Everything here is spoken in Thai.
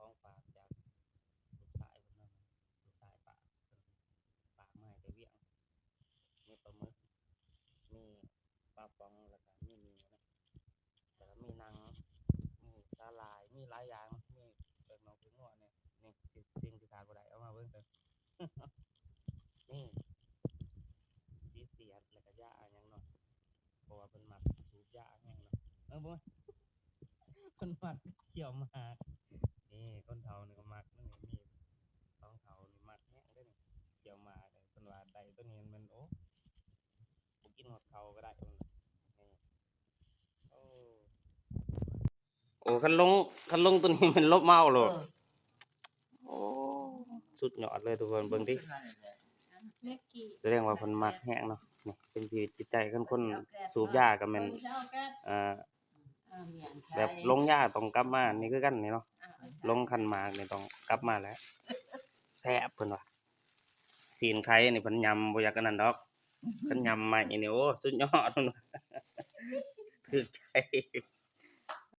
ของฝากจากลูกชายเพิ่นนั่นลูกชายป้าเพิ่นฝากมาให้แต่เวียงมีปลาหมึกมีปลาป๋องแล้วก็มีหมูนะแล้วก็มีหนังมีสาหร่ายมีหลายอย่างมีเปลือกนอกเปลือกงัวเนี่ยนี่คือสิ่งที่ขาดบ่ได้เอามาเบิ่งเด้อ นี่สีเสียดแล้วก็ยาหยังเนาะเพราะว่าเพิ่นมักสูบยาแฮงเนาะบ่เพิ่นมักเกี่ยวหมากนี่คนเฒ่านี่ก็มักมันนี่มีสองเฒ่านี่มักแฮงเด้อนี่เกี่ยวหมากนี่เพิ่นว่าได้ตัวนี้มันโอ้บ่กินฮอดข้าวก็ได้เพิ่นนี่โอ้โอ้คันลงตัวนี้มันลบเมาโลดโอ้สุดยอดเลยทุกคนเบิ่งติแสดงว่าเพิ่นมักแฮงเนาะนี่เป็นชีวิตจิตใจคันคนสูบยาก็แม่นอ่าแบบลงยาต้องกลับมานี่คือกันนี่เนาะลงคันหมากนี่ต้องกลับมาแล้วแซ่บเพิ่นว่าซีนไข่นี่เพิ่นยำบ่อยากอันนั้นดอกเพิ่นยำใหม่นี่โอ้สุดยอดเพิ่นว่าถูกใจ